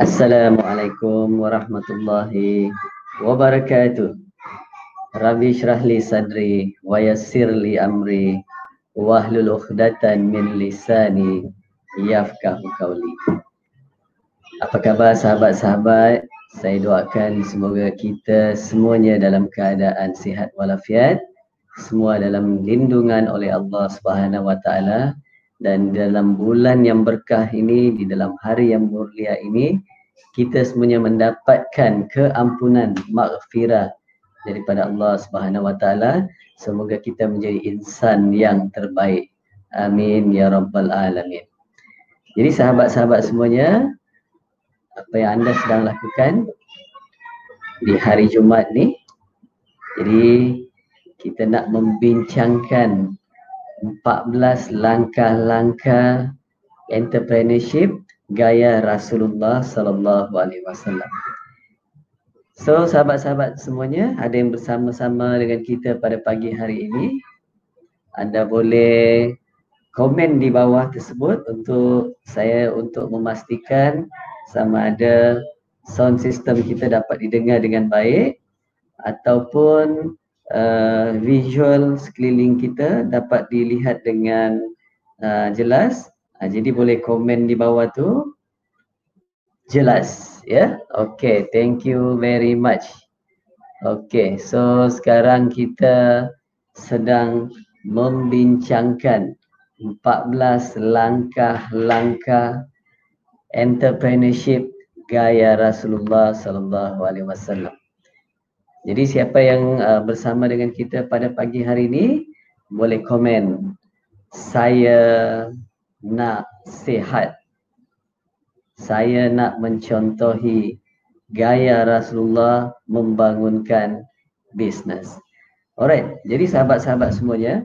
Assalamualaikum warahmatullahi wabarakatuh. Rabbi shrah li sadri wa yassir li amri wahlul 'uqdatan min lisani yafqahu qawli. Apa khabar sahabat-sahabat? Saya doakan semoga kita semuanya dalam keadaan sihat walafiat, semua dalam lindungan oleh Allah Subhanahu wa taala, dan dalam bulan yang berkah ini, di dalam hari yang mulia ini, kita semuanya mendapatkan keampunan, maghfirah daripada Allah Subhanahu wa taala. Semoga kita menjadi insan yang terbaik. Amin ya rabbal alamin. Jadi sahabat-sahabat semuanya, apa yang anda sedang lakukan di hari Jumaat ni? Jadi kita nak membincangkan 14 langkah-langkah entrepreneurship gaya Rasulullah sallallahu alaihi wasallam. So sahabat-sahabat semuanya, ada yang bersama-sama dengan kita pada pagi hari ini. Anda boleh komen di bawah tersebut untuk saya untuk memastikan sama ada sound system kita dapat didengar dengan baik ataupun visual sekeliling kita dapat dilihat dengan jelas. Jadi boleh komen di bawah tu jelas, ya. Okay, thank you very much. Okay, so sekarang kita sedang membincangkan 14 langkah-langkah entrepreneurship gaya Rasulullah sallallahu alaihi wasallam. Jadi siapa yang bersama dengan kita pada pagi hari ini boleh komen, saya nak sihat, saya nak mencontohi gaya Rasulullah membangunkan bisnes. Alright, jadi sahabat-sahabat semuanya,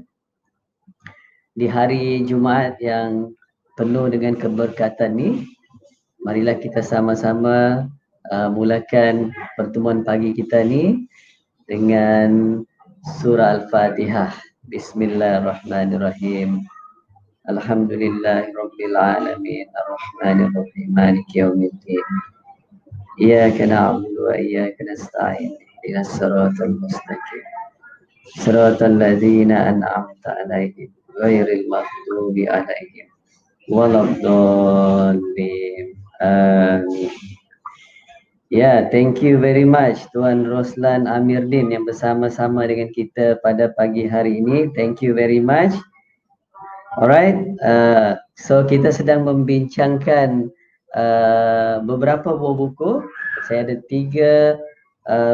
di hari Jumaat yang penuh dengan keberkatan ni, marilah kita sama-sama mulakan pertemuan pagi kita ni dengan surah Al-Fatihah. Bismillahirrahmanirrahim. Alhamdulillahirabbil alamin, arrahmanirrahim, maliki yaumiddin. Iyyaka na'budu wa iyyaka nasta'in. Ihdinas siratal mustaqim. Siratal ladzina an'amta 'alaihim ghairil maghdubi 'alaihim waladdallin. Amin. Ya, thank you very much Tuan Roslan Amirdin yang bersama-sama dengan kita pada pagi hari ini. Thank you very much. Alright, so kita sedang membincangkan beberapa buah buku. Saya ada 3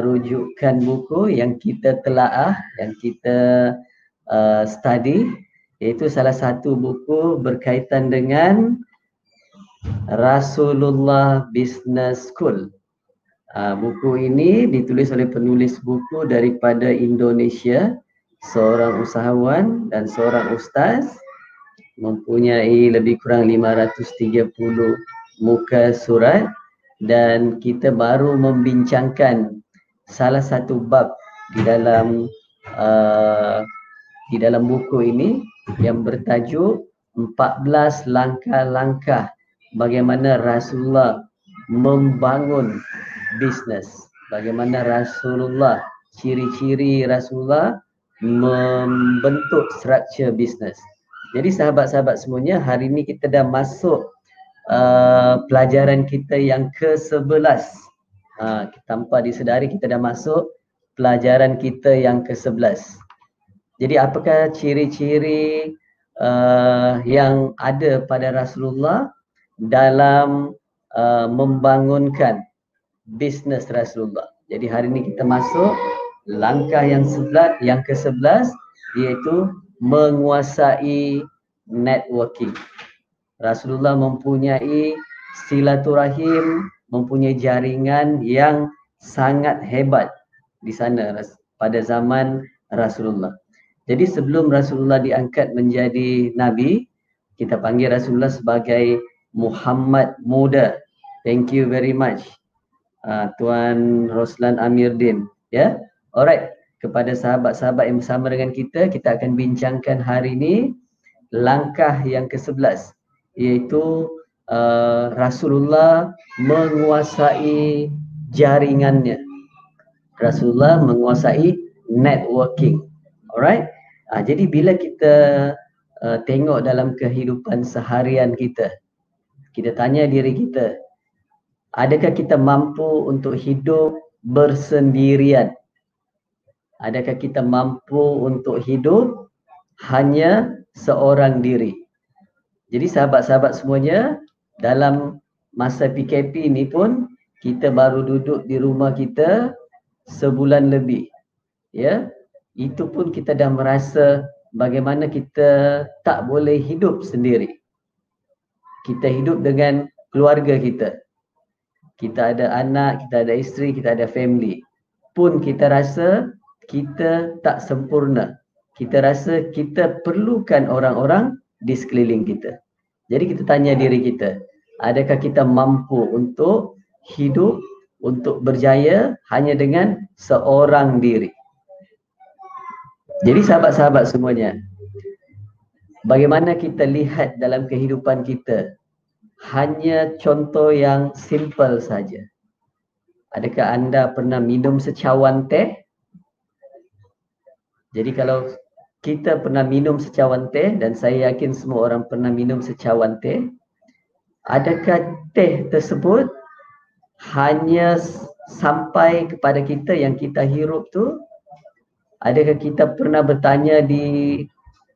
rujukan buku yang kita telaah, yang kita study, iaitu salah satu buku berkaitan dengan Rasulullah Business School. Buku ini ditulis oleh penulis buku daripada Indonesia, seorang usahawan dan seorang ustaz, mempunyai lebih kurang 530 muka surat, dan kita baru membincangkan salah satu bab di dalam buku ini yang bertajuk 14 langkah-langkah bagaimana Rasulullah membangun bisnes, bagaimana Rasulullah, ciri-ciri Rasulullah membentuk struktur bisnes. Jadi sahabat-sahabat semuanya, hari ini kita dah masuk pelajaran kita yang ke-11. Tanpa disedari kita dah masuk pelajaran kita yang ke-11. Jadi apakah ciri-ciri yang ada pada Rasulullah dalam membangunkan bisnes Rasulullah? Jadi hari ini kita masuk langkah yang ke-11, iaitu menguasai networking. Rasulullah mempunyai silaturahim, mempunyai jaringan yang sangat hebat di sana pada zaman Rasulullah. Jadi sebelum Rasulullah diangkat menjadi Nabi, kita panggil Rasulullah sebagai Muhammad Muda. Thank you very much Tuan Roslan Amirdin. Ya, alright. Kepada sahabat-sahabat yang bersama dengan kita, kita akan bincangkan hari ini langkah yang ke-11, iaitu Rasulullah menguasai jaringannya. Rasulullah menguasai networking. Alright? Jadi bila kita tengok dalam kehidupan seharian kita, kita tanya diri kita, adakah kita mampu untuk hidup bersendirian? Adakah kita mampu untuk hidup hanya seorang diri? Jadi sahabat-sahabat semuanya, dalam masa PKP ni pun kita baru duduk di rumah kita sebulan lebih. Ya, itu pun kita dah merasa bagaimana kita tak boleh hidup sendiri. Kita hidup dengan keluarga kita. Kita ada anak, kita ada isteri, kita ada family. Pun kita rasa kita tak sempurna. Kita rasa kita perlukan orang-orang di sekeliling kita. Jadi kita tanya diri kita, adakah kita mampu untuk hidup, untuk berjaya hanya dengan seorang diri? Jadi sahabat-sahabat semuanya, bagaimana kita lihat dalam kehidupan kita, hanya contoh yang simple saja. Adakah anda pernah minum secawan teh? Jadi kalau kita pernah minum secawan teh, dan saya yakin semua orang pernah minum secawan teh, adakah teh tersebut hanya sampai kepada kita yang kita hirup tu? Adakah kita pernah bertanya di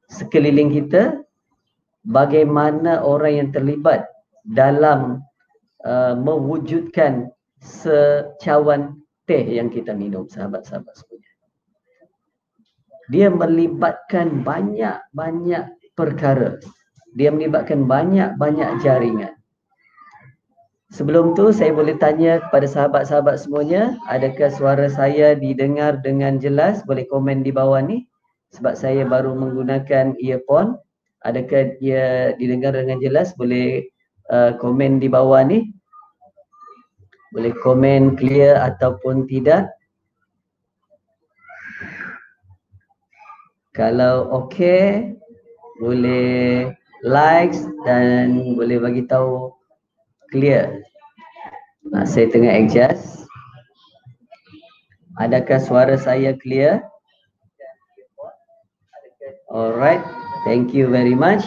sekeliling kita bagaimana orang yang terlibat dalam mewujudkan secawan teh yang kita minum, sahabat-sahabat semuanya? Dia melibatkan banyak-banyak perkara. Dia melibatkan banyak-banyak jaringan. Sebelum tu saya boleh tanya kepada sahabat-sahabat semuanya, adakah suara saya didengar dengan jelas? Boleh komen di bawah ni. Sebab saya baru menggunakan earphone. Adakah dia didengar dengan jelas? Boleh komen di bawah ni. Boleh komen clear ataupun tidak. Kalau okey, boleh likes dan boleh bagi tahu clear. Saya tengah adjust. Adakah suara saya clear? Alright, thank you very much.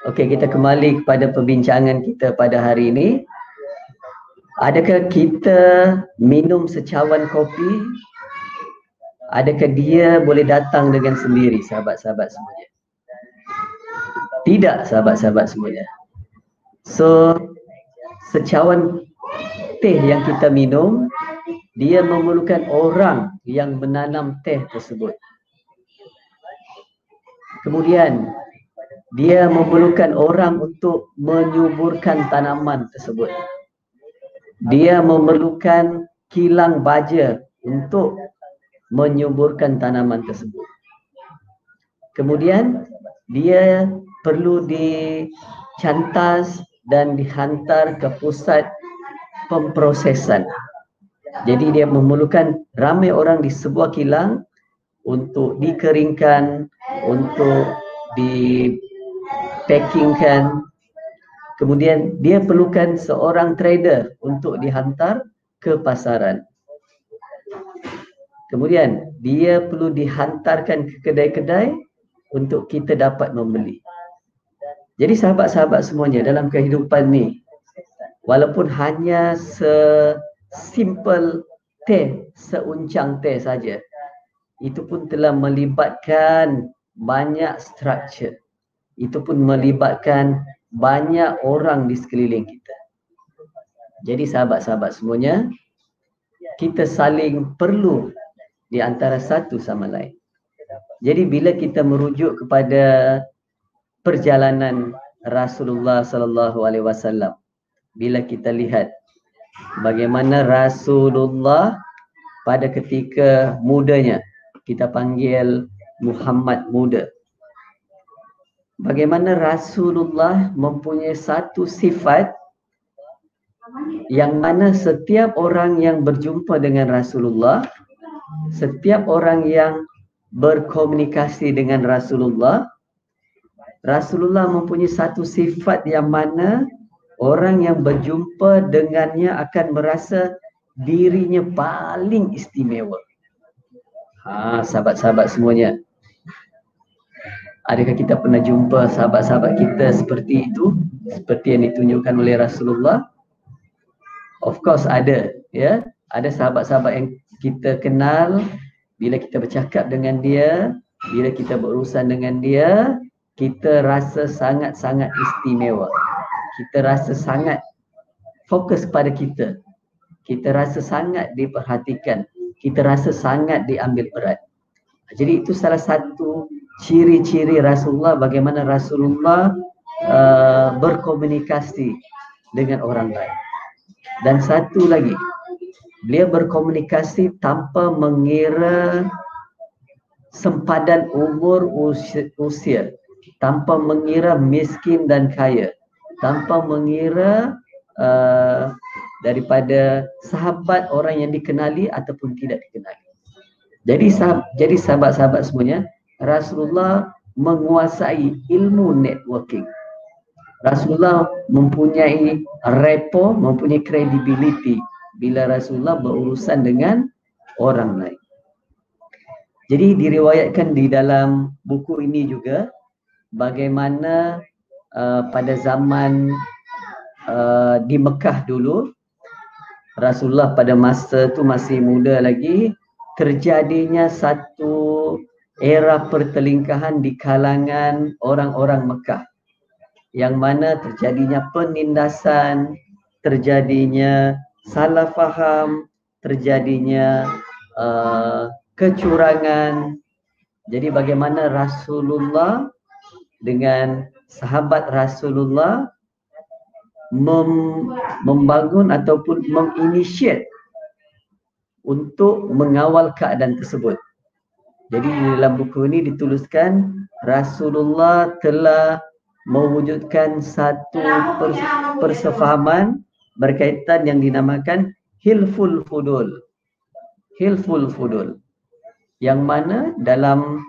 Okey, kita kembali kepada perbincangan kita pada hari ini. Adakah kita minum secawan kopi? Adakah dia boleh datang dengan sendiri, sahabat-sahabat semuanya? Tidak, sahabat-sahabat semuanya. So, secawan teh yang kita minum, dia memerlukan orang yang menanam teh tersebut. Kemudian, dia memerlukan orang untuk menyuburkan tanaman tersebut. Dia memerlukan kilang baja untuk menyuburkan tanaman tersebut. Kemudian dia perlu dicantas dan dihantar ke pusat pemprosesan. Jadi dia memerlukan ramai orang di sebuah kilang untuk dikeringkan, untuk dipackingkan. Kemudian dia perlukan seorang trader untuk dihantar ke pasaran. Kemudian dia perlu dihantarkan ke kedai-kedai untuk kita dapat membeli. Jadi sahabat-sahabat semuanya, dalam kehidupan ni, walaupun hanya sesimpel teh, seuncang teh saja, itu pun telah melibatkan banyak struktur. Itu pun melibatkan banyak orang di sekeliling kita. Jadi sahabat-sahabat semuanya, kita saling perlu di antara satu sama lain. Jadi bila kita merujuk kepada perjalanan Rasulullah sallallahu alaihi wasallam, bila kita lihat bagaimana Rasulullah pada ketika mudanya, kita panggil Muhammad muda. Bagaimana Rasulullah mempunyai satu sifat yang mana setiap orang yang berjumpa dengan Rasulullah, setiap orang yang berkomunikasi dengan Rasulullah, Rasulullah mempunyai satu sifat yang mana orang yang berjumpa dengannya akan merasa dirinya paling istimewa. Sahabat-sahabat semuanya, adakah kita pernah jumpa sahabat-sahabat kita seperti itu, seperti yang ditunjukkan oleh Rasulullah? Of course ada, ya. Ada sahabat-sahabat yang kita kenal, bila kita bercakap dengan dia, bila kita berurusan dengan dia, kita rasa sangat-sangat istimewa. Kita rasa sangat fokus pada kita. Kita rasa sangat diperhatikan. Kita rasa sangat diambil berat. Jadi itu salah satu ciri-ciri Rasulullah, bagaimana Rasulullah berkomunikasi dengan orang lain. Dan satu lagi, beliau berkomunikasi tanpa mengira sempadan umur usia, tanpa mengira miskin dan kaya, tanpa mengira daripada sahabat orang yang dikenali ataupun tidak dikenali. Jadi sahabat-sahabat semuanya, Rasulullah menguasai ilmu networking. Rasulullah mempunyai rapport, mempunyai credibility bila Rasulullah berurusan dengan orang lain. Jadi diriwayatkan di dalam buku ini juga bagaimana pada zaman di Mekah dulu, Rasulullah pada masa tu masih muda lagi, terjadinya satu era pertelingkahan di kalangan orang-orang Mekah, yang mana terjadinya penindasan, terjadinya salah faham, terjadinya kecurangan. Jadi bagaimana Rasulullah dengan sahabat Rasulullah membangun ataupun menginitiate untuk mengawal keadaan tersebut. Jadi di dalam buku ini dituliskan Rasulullah telah mewujudkan satu persefahaman berkaitan yang dinamakan Hilful Fudul. Hilful Fudul. Yang mana dalam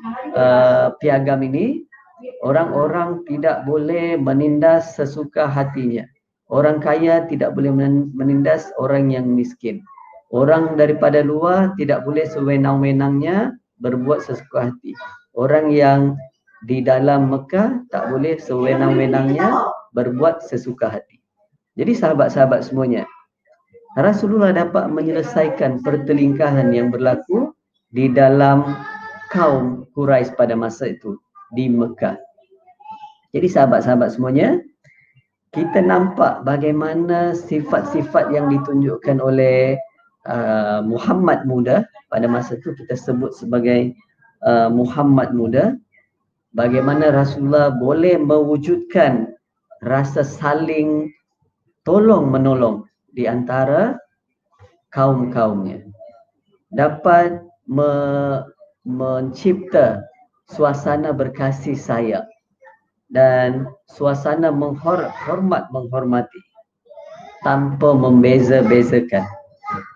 piagam ini, orang-orang tidak boleh menindas sesuka hatinya. Orang kaya tidak boleh menindas orang yang miskin. Orang daripada luar tidak boleh sewenang-wenangnya berbuat sesuka hati. Orang yang di dalam Mekah tak boleh sewenang-wenangnya berbuat sesuka hati. Jadi sahabat-sahabat semuanya, Rasulullah dapat menyelesaikan pertelingkahan yang berlaku di dalam kaum Quraisy pada masa itu di Mekah. Jadi sahabat-sahabat semuanya, kita nampak bagaimana sifat-sifat yang ditunjukkan oleh Muhammad muda pada masa itu, kita sebut sebagai Muhammad muda. Bagaimana Rasulullah boleh mewujudkan rasa saling tolong menolong di antara kaum-kaumnya. Dapat mencipta suasana berkasih sayang dan suasana menghormati tanpa membeza-bezakan.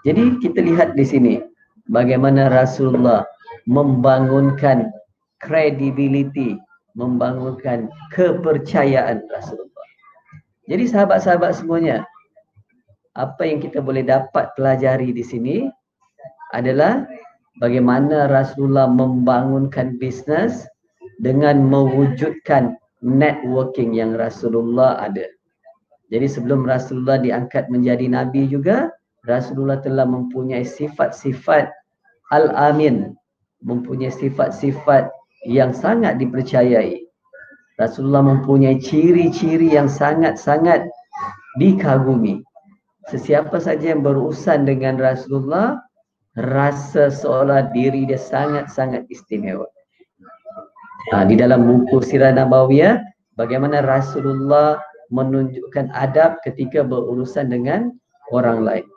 Jadi kita lihat di sini bagaimana Rasulullah membangunkan credibility, membangunkan kepercayaan Rasulullah. Jadi sahabat-sahabat semuanya, apa yang kita boleh dapat pelajari di sini adalah bagaimana Rasulullah membangunkan bisnes dengan mewujudkan networking yang Rasulullah ada. Jadi sebelum Rasulullah diangkat menjadi Nabi juga, Rasulullah telah mempunyai sifat-sifat Al-Amin, mempunyai sifat-sifat yang sangat dipercayai. Rasulullah mempunyai ciri-ciri yang sangat-sangat dikagumi. Sesiapa saja yang berurusan dengan Rasulullah rasa seolah diri dia sangat-sangat istimewa. Di dalam buku Sirah Nabawiyah, bagaimana Rasulullah menunjukkan adab ketika berurusan dengan orang lain.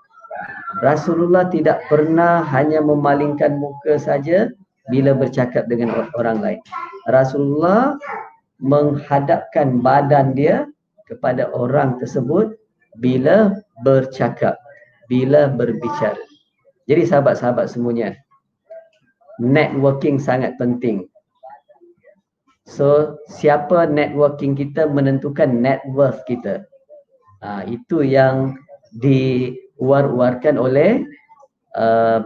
Rasulullah tidak pernah hanya memalingkan muka saja bila bercakap dengan orang lain. Rasulullah menghadapkan badan dia kepada orang tersebut bila bercakap, bila berbicara. Jadi sahabat-sahabat semuanya, networking sangat penting. So siapa networking kita menentukan net worth kita. Itu yang diwar-warkan oleh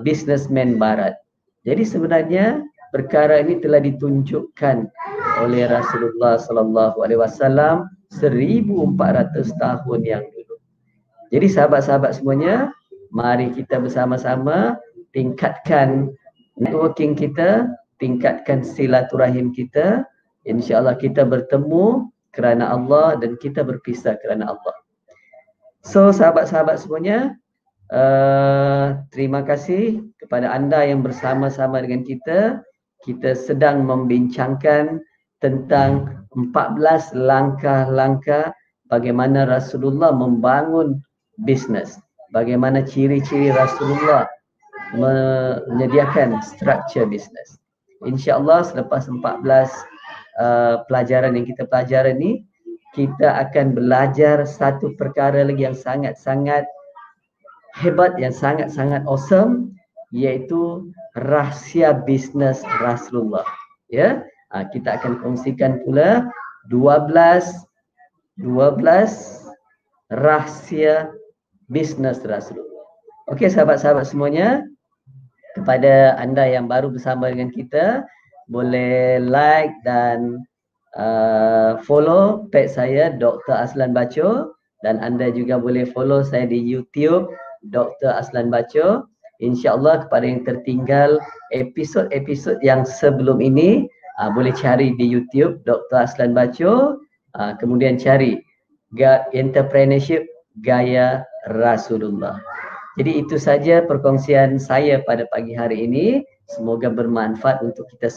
businessman barat. Jadi sebenarnya perkara ini telah ditunjukkan oleh Rasulullah sallallahu alaihi wasallam 1400 tahun yang dulu. Jadi sahabat-sahabat semuanya, mari kita bersama-sama tingkatkan networking kita, tingkatkan silaturahim kita. InsyaAllah kita bertemu kerana Allah dan kita berpisah kerana Allah. So sahabat-sahabat semuanya, terima kasih kepada anda yang bersama-sama dengan kita. Kita sedang membincangkan tentang 14 langkah-langkah bagaimana Rasulullah membangun bisnes. Bagaimana ciri-ciri Rasulullah menyediakan struktur bisnes. InsyaAllah selepas 14 pelajaran yang kita pelajari ni, kita akan belajar satu perkara lagi yang sangat-sangat hebat, yang sangat-sangat awesome, iaitu rahsia bisnes Rasulullah. Ya, kita akan kongsikan pula 12 rahsia bisnes Rasulullah. Okey sahabat-sahabat semuanya, kepada anda yang baru bersama dengan kita, boleh like dan follow page saya Dr. Aslan Bacho, dan anda juga boleh follow saya di YouTube Dr. Aslan Bacho. InsyaAllah kepada yang tertinggal episod-episod yang sebelum ini, boleh cari di YouTube Dr. Aslan Bacho, kemudian cari Entrepreneurship Gaya Rasulullah. Jadi itu saja perkongsian saya pada pagi hari ini. Semoga bermanfaat untuk kita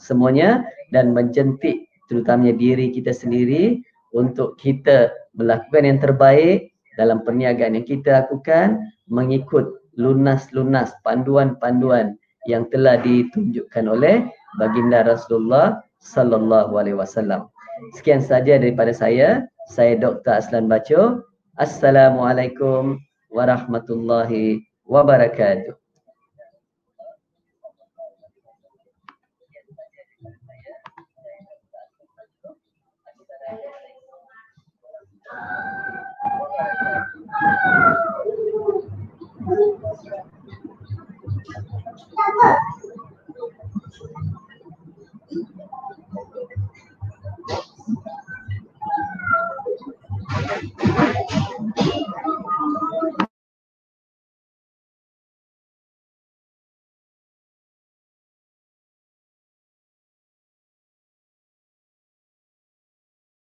semuanya dan menjentik terutamanya diri kita sendiri untuk kita melakukan yang terbaik dalam perniagaan yang kita lakukan, mengikut lunas-lunas panduan-panduan yang telah ditunjukkan oleh baginda Rasulullah sallallahu alaihi wasallam. Sekian saja daripada saya Dr. Aslan Bacho. Assalamualaikum warahmatullahi wabarakatuh.